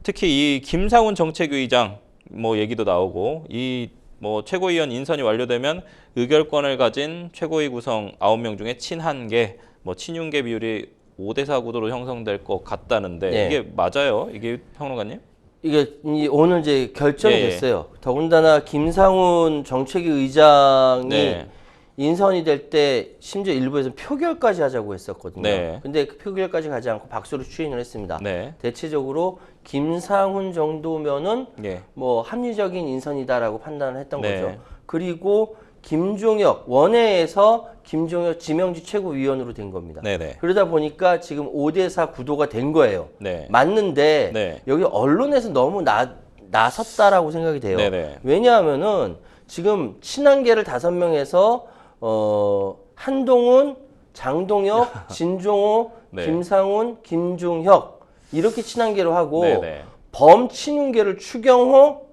특히 이 김상훈 정책위의장 뭐 얘기도 나오고 이 뭐 최고위원 인선이 완료되면 의결권을 가진 최고위 구성 9명 중에 친한계, 뭐 친윤계 비율이 5대4 구도로 형성될 것 같다는데 네. 이게 맞아요? 이게 평론가님? 이게 오늘 이제 결정이 됐어요. 더군다나 김상훈 정책위 의장이 네. 인선이 될 때 심지어 일부에서 표결까지 하자고 했었거든요. 네. 근데 그 표결까지 가지 않고 박수로 추인을 했습니다. 네. 대체적으로 김상훈 정도면은 예. 뭐 합리적인 인선이다라고 판단을 했던 네. 거죠. 그리고 김종혁 원내에서 김종혁 지명직 최고위원으로 된 겁니다. 네네. 그러다 보니까 지금 5대4 구도가 된 거예요. 네. 맞는데 네. 여기 언론에서 너무 나섰다라고 생각이 돼요. 네네. 왜냐하면은 지금 친한계를 5명에서 한동훈, 장동혁, 진종호, 네. 김상훈, 김종혁 이렇게 친한계로 하고 네네. 범친윤계를 추경호,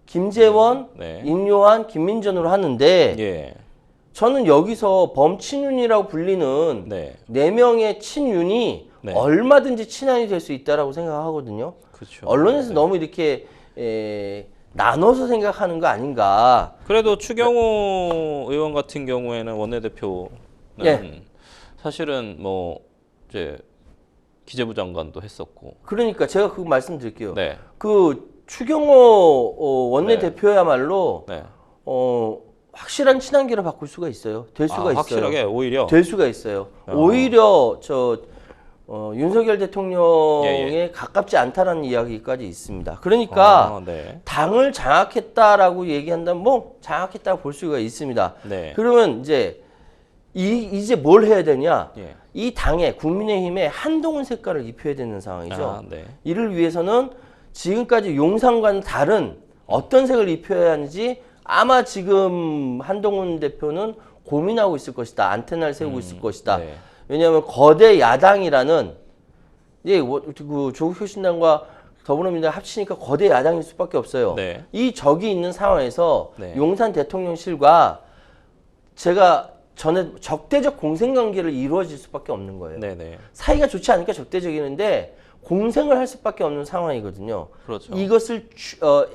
김재원, 네. 임요한, 김민전으로 하는데 예. 저는 여기서 범친윤이라고 불리는 네. 4명의 친윤이 네. 얼마든지 친한이 될 수 있다라고 생각하거든요. 그렇죠. 언론에서 네. 너무 이렇게 나눠서 생각하는 거 아닌가. 그래도 추경호 의원 같은 경우에는 원내대표는 예. 사실은 뭐 이제 기재부 장관도 했었고. 그러니까 제가 그거 말씀드릴게요. 네. 그 추경호 원내대표야말로 네. 확실한 친한계를 바꿀 수가 있어요. 될 수가 있어요. 확실하게 오히려 될 수가 있어요. 오히려 윤석열 대통령에 예. 가깝지 않다라는 이야기까지 있습니다. 그러니까 네. 당을 장악했다라고 얘기한다면 뭐 장악했다고 볼 수가 있습니다. 네. 그러면 이제 뭘 해야 되냐? 예. 이 당에 국민의힘에 한동훈 색깔을 입혀야 되는 상황이죠. 네. 이를 위해서는 지금까지 용산과는 다른 어떤 색을 입혀야 하는지 아마 지금 한동훈 대표는 고민하고 있을 것이다. 안테나를 세우고 있을 것이다. 네. 왜냐하면 거대 야당이라는 그 조국혁신당과 더불어민주당 합치니까 거대 야당일 수밖에 없어요. 네. 이 적이 있는 상황에서 네. 용산 대통령실과 제가 전에 적대적 공생관계를 이루어질 수밖에 없는 거예요. 네네. 사이가 좋지 않으니까 적대적이는데 공생을 할 수밖에 없는 상황이거든요. 그렇죠. 이것을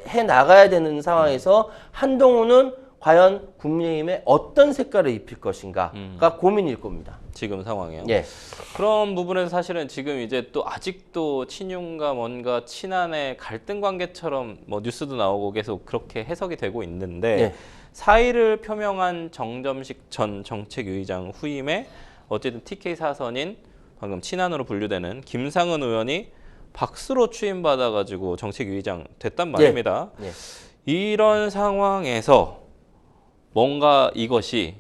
해 나가야 되는 상황에서 한동훈은 과연 국민의힘에 어떤 색깔을 입힐 것인가가 고민일 겁니다. 지금 상황이요. 예. 그런 부분에서 사실은 지금 이제 또 아직도 친윤과 뭔가 친한의 갈등 관계처럼 뭐 뉴스도 나오고 계속 그렇게 해석이 되고 있는데 예. 사의를 표명한 정점식 전 정책위의장 후임에 어쨌든 TK 사선인 방금 친한으로 분류되는 김상은 의원이 박수로 추임받아가지고 정책위의장 됐단 말입니다. 예. 이런 상황에서 뭔가 이것이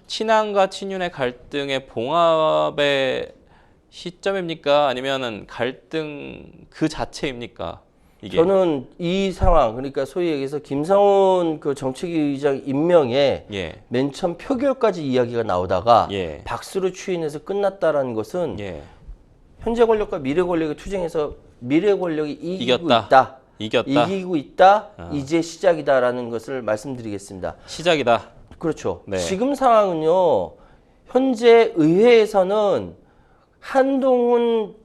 친한과 친윤의 갈등의 봉합의 시점입니까? 아니면은 갈등 그 자체입니까? 이게. 저는 이 상황, 그러니까 소위 얘기해서 김상훈 그 정책위의장 임명에 예. 맨 처음 표결까지 이야기가 나오다가 예. 박수로 추인해서 끝났다라는 것은 예. 현재 권력과 미래 권력의 투쟁에서 미래 권력이 이기고 이겼다. 이기고 있다. 이제 시작이다라는 것을 말씀드리겠습니다. 시작이다. 그렇죠. 네. 지금 상황은요. 현재 의회에서는 한동훈의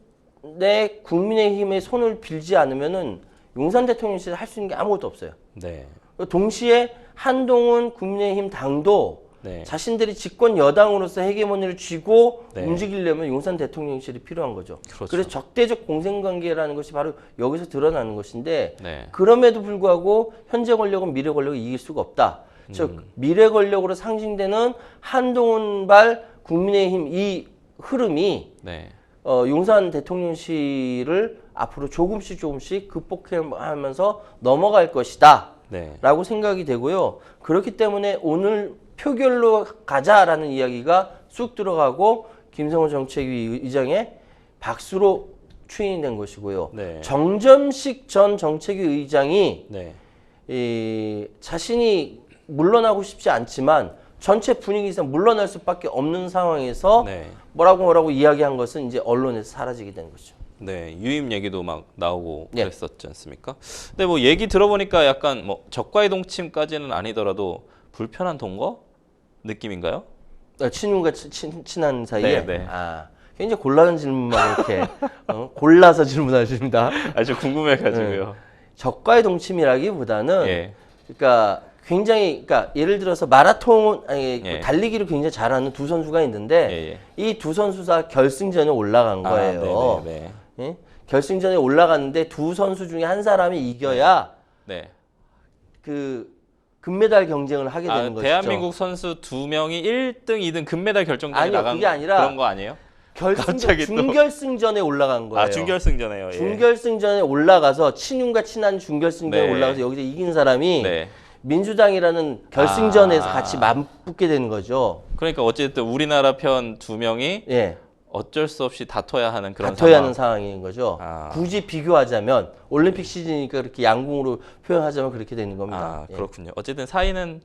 국민의힘의 손을 빌지 않으면은 용산 대통령실에 할 수 있는 게 아무것도 없어요. 네. 동시에 한동훈 국민의힘 당도 네. 자신들이 집권 여당으로서 헤게모니를 쥐고 네. 움직이려면 용산 대통령실이 필요한 거죠. 그렇죠. 그래서 적대적 공생관계라는 것이 바로 여기서 드러나는 것인데 네. 그럼에도 불구하고 현재 권력은 미래 권력을 이길 수가 없다. 즉 미래 권력으로 상징되는 한동훈발 국민의힘 이 흐름이 네. 용산 대통령실을 앞으로 조금씩 극복하면서 넘어갈 것이다. 네. 라고 생각이 되고요. 그렇기 때문에 오늘 표결로 가자라는 이야기가 쑥 들어가고 김성호 정책위 의장의 박수로 추인이 된 것이고요. 네. 정점식 전 정책위 의장이 네. 자신이 물러나고 싶지 않지만 전체 분위기에서 물러날 수밖에 없는 상황에서 네. 뭐라고 이야기한 것은 이제 언론에서 사라지게 된 거죠. 네, 유임 얘기도 막 나오고 그랬었지 않습니까? 근데 뭐 얘기 들어보니까 약간 뭐 적과의 동침까지는 아니더라도 불편한 동거 느낌인가요? 친윤과 친한 사이에. 네. 굉장히 곤란한 질문만 이렇게 골라서 질문하십니다. 아주 궁금해가지고요. 적과의 동침이라기보다는 그러니까 굉장히 그러니까 예를 들어서 마라톤 달리기를 굉장히 잘하는 두 선수가 있는데 이 두 선수 다 결승전에 올라간 거예요. 예? 결승전에 올라갔는데 두 선수 중에 한 사람이 이겨야 그 금메달 경쟁을 하게 되는 거죠. 대한민국 선수 2명이 1등, 2등 금메달 결정전에 나간 그게 아니라 그런 거 아니에요? 준결승전에 올라간 거예요. 준결승전에요. 준결승전에 올라가서 친윤과 친한 준결승전에 올라가서 여기서 이긴 사람이 민주당이라는 결승전에서 같이 맞붙게 되는 거죠. 그러니까 어쨌든 우리나라 편 2명이 어쩔 수 없이 다퉈야 하는 그런 상황인 거죠. 굳이 비교하자면 올림픽 시즌이니까 그렇게 양궁으로 표현하자면 그렇게 되는 겁니다. 그렇군요. 어쨌든 사이는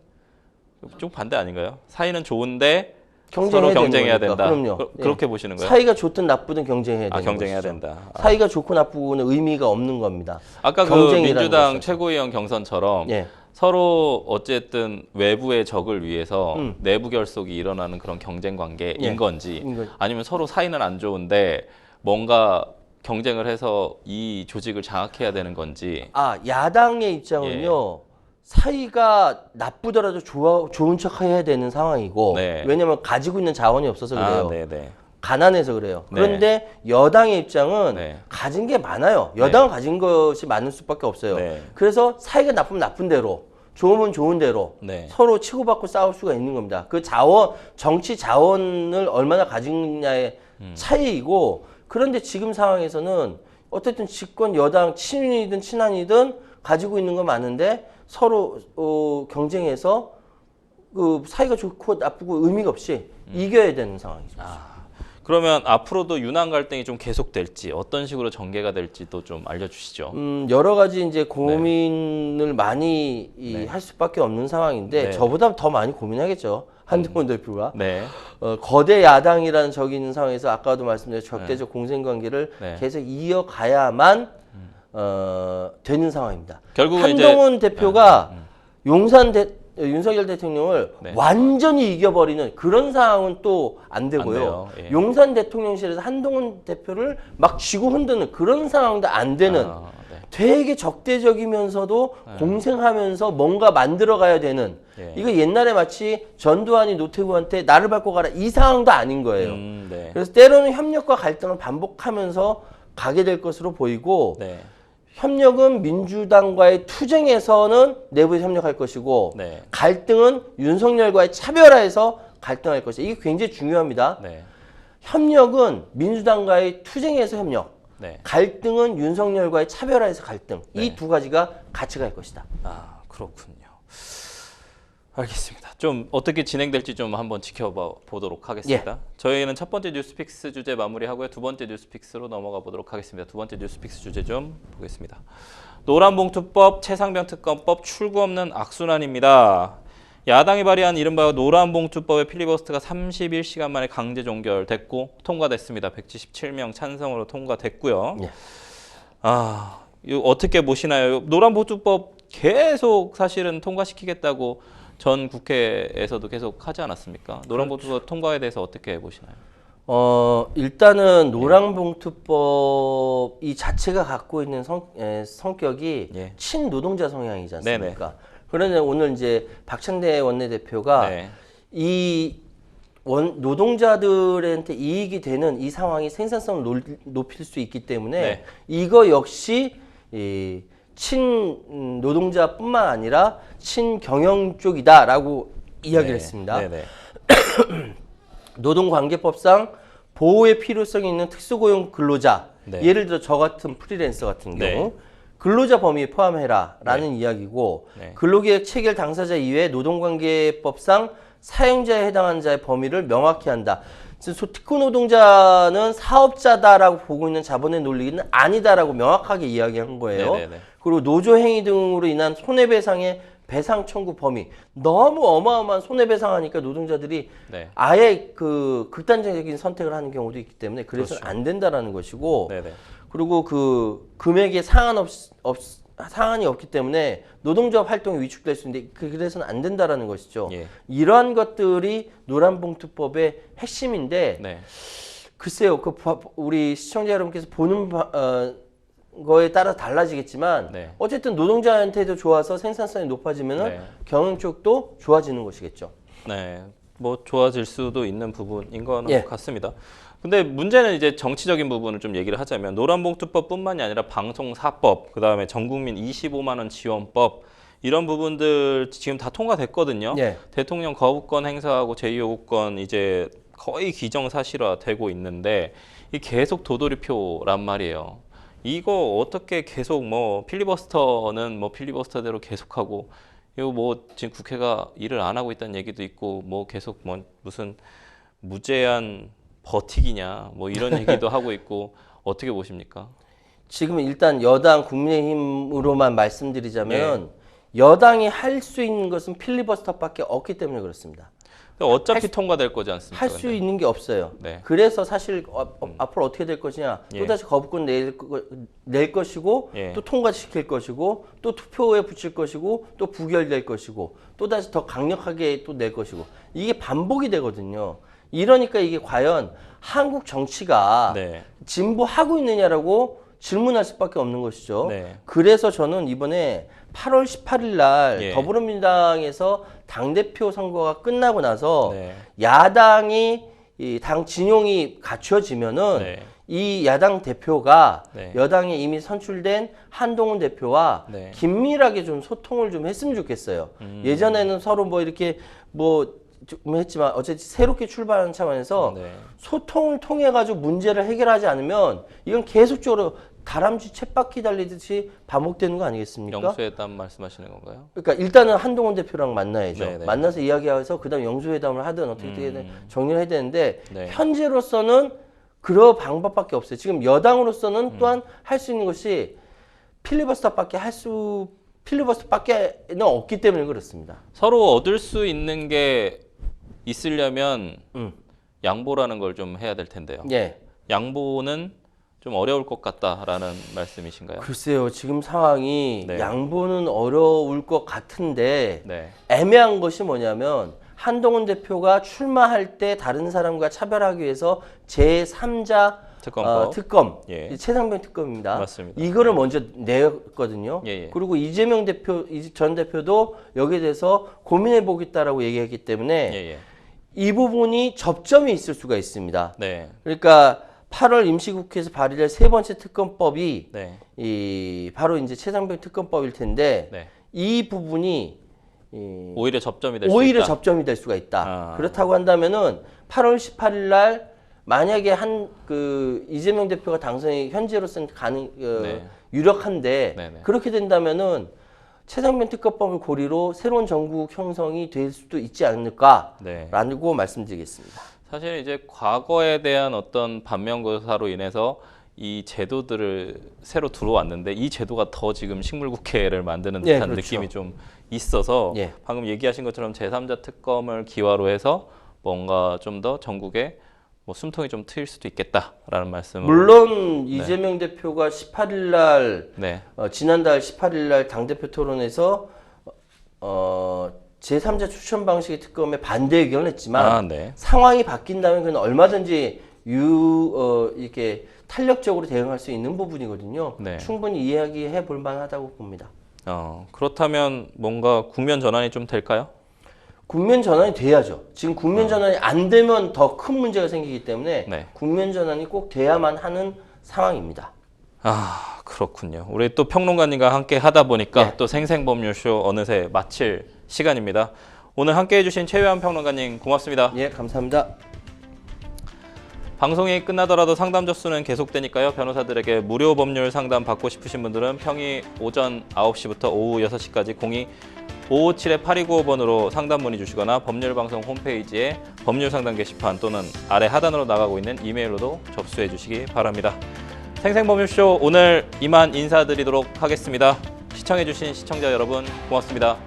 좀 반대 아닌가요? 사이는 좋은데 서로 경쟁해야 된다. 그럼요. 그렇게 보시는 거예요? 사이가 좋든 나쁘든 경쟁해야 되는 경쟁해야 것이죠. 된다. 사이가 좋고 나쁘고는 의미가 없는 겁니다. 아까 그 민주당 최고위원 경선처럼 서로 어쨌든 외부의 적을 위해서 내부 결속이 일어나는 그런 경쟁 관계인 건지 아니면 서로 사이는 안 좋은데 뭔가 경쟁을 해서 이 조직을 장악해야 되는 건지. 야당의 입장은요. 사이가 나쁘더라도 좋은 척 해야 되는 상황이고 왜냐면 가지고 있는 자원이 없어서 그래요. 가난해서 그래요. 그런데 여당의 입장은 가진 게 많아요. 여당은 가진 것이 많을 수밖에 없어요. 그래서 사이가 나쁘면 나쁜 대로 좋으면 좋은 대로 서로 치고받고 싸울 수가 있는 겁니다. 그 정치 자원을 얼마나 가지느냐의 차이이고 그런데 지금 상황에서는 어쨌든 집권 여당 친윤이든 친한이든 가지고 있는 건 많은데 서로 경쟁해서 그 사이가 좋고 나쁘고 의미가 없이 이겨야 되는 상황이죠. 그러면 앞으로도 윤한 갈등이 좀 계속될지 어떤 식으로 전개가 될지도 좀 알려주시죠. 여러 가지 이제 고민을 많이 할 수밖에 없는 상황인데 저보다 더 많이 고민하겠죠. 한동훈 대표가 거대 야당이라는 적이 있는 상황에서 아까도 말씀드린 적대적 공생관계를 계속 이어가야만 되는 상황입니다. 결국은 한동훈 대표가 윤석열 대통령을 완전히 이겨버리는 그런 상황은 또 안 되고요. 용산 대통령실에서 한동훈 대표를 막 쥐고 흔드는 그런 상황도 안 되는 되게 적대적이면서도 공생하면서 뭔가 만들어가야 되는 이거 옛날에 마치 전두환이 노태우한테 나를 밟고 가라 이 상황도 아닌 거예요. 그래서 때로는 협력과 갈등을 반복하면서 가게 될 것으로 보이고 협력은 민주당과의 투쟁에서는 내부에서 협력할 것이고 갈등은 윤석열과의 차별화에서 갈등할 것이다. 이게 굉장히 중요합니다. 협력은 민주당과의 투쟁에서 협력, 갈등은 윤석열과의 차별화에서 갈등. 이 두 가지가 같이 갈 것이다. 그렇군요. 알겠습니다. 좀 어떻게 진행될지 좀 한번 지켜보도록 하겠습니다. 저희는 첫 번째 뉴스픽스 주제 마무리하고요. 두 번째 뉴스픽스로 넘어가 보도록 하겠습니다. 두 번째 뉴스픽스 주제 좀 보겠습니다. 노란봉투법, 최상병 특검법 출구 없는 악순환입니다. 야당이 발의한 이른바 노란봉투법의 필리버스터가 31시간 만에 강제 종결됐고 통과됐습니다. 177명 찬성으로 통과됐고요. 이거 어떻게 보시나요? 노란봉투법 계속 사실은 통과시키겠다고 전 국회에서도 계속 하지 않았습니까? 노란봉투법 통과에 대해서 어떻게 보시나요? 일단은 노란봉투법 이 자체가 갖고 있는 성격이 친노동자 성향이지 않습니까? 그런데 오늘 이제 박창대 원내대표가 이 노동자들한테 이익이 되는 이 상황이 생산성을 높일 수 있기 때문에 이거 역시 친노동자뿐만 아니라 친경영 쪽이다라고 이야기를 했습니다. 노동관계법상 보호의 필요성이 있는 특수고용 근로자, 예를 들어 저 같은 프리랜서 같은 경우 근로자 범위에 포함해라라는 이야기고 근로계약 체결 당사자 이외에 노동관계법상 사용자에 해당하는 자의 범위를 명확히 한다. 특후 노동자는 사업자다라고 보고 있는 자본의 논리는 아니다라고 명확하게 이야기한 거예요. 그리고 노조 행위 등으로 인한 손해배상의 배상 청구 범위 너무 어마어마한 손해배상하니까 노동자들이 네. 아예 그 극단적인 선택을 하는 경우도 있기 때문에 그래서 그렇죠. 안 된다라는 것이고 네네. 그리고 그 금액에 상한이 없기 때문에 노동조합 활동이 위축될 수 있는데 그래서는 안 된다라는 것이죠. 예. 이러한 것들이 노란봉투법의 핵심인데 네. 글쎄요, 우리 시청자 여러분께서 보는 거에 따라 달라지겠지만 네. 어쨌든 노동자한테도 좋아서 생산성이 높아지면 네. 경영 쪽도 좋아지는 것이겠죠. 네, 뭐 좋아질 수도 있는 부분인 것 예. 같습니다. 근데 문제는 이제 정치적인 부분을 좀 얘기를 하자면 노란봉투법뿐만이 아니라 방송사법, 그다음에 전국민 25만 원 지원법 이런 부분들 지금 다 통과됐거든요. 예. 대통령 거부권 행사하고 제2요구권 이제 거의 기정사실화되고 있는데 이 계속 도돌이표란 말이에요. 이거 어떻게 계속 뭐 필리버스터는 뭐 필리버스터대로 계속하고 이거 뭐 지금 국회가 일을 안 하고 있다는 얘기도 있고 뭐 계속 뭐 무슨 무제한 버티기냐 뭐 이런 얘기도 하고 있고 어떻게 보십니까? 지금 일단 여당 국민의힘으로만 말씀드리자면 여당이 할 수 있는 것은 필리버스터밖에 없기 때문에 그렇습니다. 어차피 통과될 거지 않습니까? 할 수 있는 게 없어요. 네. 그래서 사실 앞으로 어떻게 될 것이냐 또다시 거부권 낼 것이고 또 통과시킬 것이고 또 투표에 붙일 것이고 또 부결될 것이고 또다시 더 강력하게 또 낼 것이고 이게 반복이 되거든요. 이러니까 이게 과연 한국 정치가 진보하고 있느냐라고 질문할 수밖에 없는 것이죠. 네. 그래서 저는 이번에 8월 18일 날 더불어민주당에서 당대표 선거가 끝나고 나서 야당이 이 당 진용이 갖춰지면은 이 야당 대표가 여당에 이미 선출된 한동훈 대표와 긴밀하게 좀 소통을 좀 했으면 좋겠어요. 예전에는 서로 뭐 이렇게 뭐 좀 했지만 어쨌든 새롭게 출발하는 차원에서 소통을 통해 가지고 문제를 해결하지 않으면 이건 계속적으로 다람쥐 쳇바퀴 달리듯이 반복되는 거 아니겠습니까? 영수회담 말씀하시는 건가요? 그러니까 일단은 한동훈 대표랑 만나야죠. 네네. 만나서 이야기해서 그다음 영수회담을 하든 어떻게 정리를 해야 되는데 현재로서는 그런 방법밖에 없어요. 지금 여당으로서는 또한 할 수 있는 것이 필리버스터밖에는 없기 때문에 그렇습니다. 서로 얻을 수 있는 게 있으려면 양보라는 걸 좀 해야 될 텐데요. 양보는 좀 어려울 것 같다라는 말씀이신가요? 글쎄요. 지금 상황이 양보는 어려울 것 같은데 애매한 것이 뭐냐면 한동훈 대표가 출마할 때 다른 사람과 차별하기 위해서 제3자 특검, 최상병 특검입니다. 맞습니다. 이거를 먼저 냈거든요. 그리고 이재명 전 대표도 여기에 대해서 고민해 보겠다라고 얘기했기 때문에 이 부분이 접점이 있을 수가 있습니다. 그러니까 8월 임시국회에서 발의될 세 번째 특검법이 바로 이제 최상병 특검법일 텐데 이 부분이 오히려 접점이 될 수가 있다. 그렇다고 한다면은 8월 18일 날 만약에 이재명 대표가 당선이 현재로서는 유력한데 그렇게 된다면은 최상병 특검법을 고리로 새로운 정국 형성이 될 수도 있지 않을까라고 말씀드리겠습니다. 사실 이제 과거에 대한 어떤 반면교사로 인해서 이 제도들을 새로 들어왔는데 이 제도가 더 지금 식물국회를 만드는 듯한 느낌이 좀 있어서 방금 얘기하신 것처럼 제3자 특검을 기화로 해서 뭔가 좀 더 전국에 뭐 숨통이 좀 트일 수도 있겠다라는 말씀을 물론 이재명 대표가 18일 날 지난달 18일 날 당대표 토론에서 제3자 추천 방식의 특검에 반대 의견을 했지만 상황이 바뀐다면 그건 얼마든지 이렇게 탄력적으로 대응할 수 있는 부분이거든요. 충분히 이야기해 볼 만하다고 봅니다. 그렇다면 뭔가 국면 전환이 좀 될까요? 국면 전환이 돼야죠. 지금 국면 전환이 안 되면 더 큰 문제가 생기기 때문에 국면 전환이 꼭 돼야만 하는 상황입니다. 그렇군요. 우리 또 평론가님과 함께 하다 보니까 또 생생법률쇼 어느새 마칠 시간입니다. 오늘 함께 해주신 최유한 평론가님 고맙습니다. 감사합니다. 방송이 끝나더라도 상담 접수는 계속되니까요. 변호사들에게 무료 법률 상담 받고 싶으신 분들은 평일 오전 9시부터 오후 6시까지 02-557-8295번으로 상담 문의 주시거나 법률방송 홈페이지에 법률상담 게시판 또는 아래 하단으로 나가고 있는 이메일로도 접수해 주시기 바랍니다. 생생법률쇼 오늘 이만 인사드리도록 하겠습니다. 시청해 주신 시청자 여러분 고맙습니다.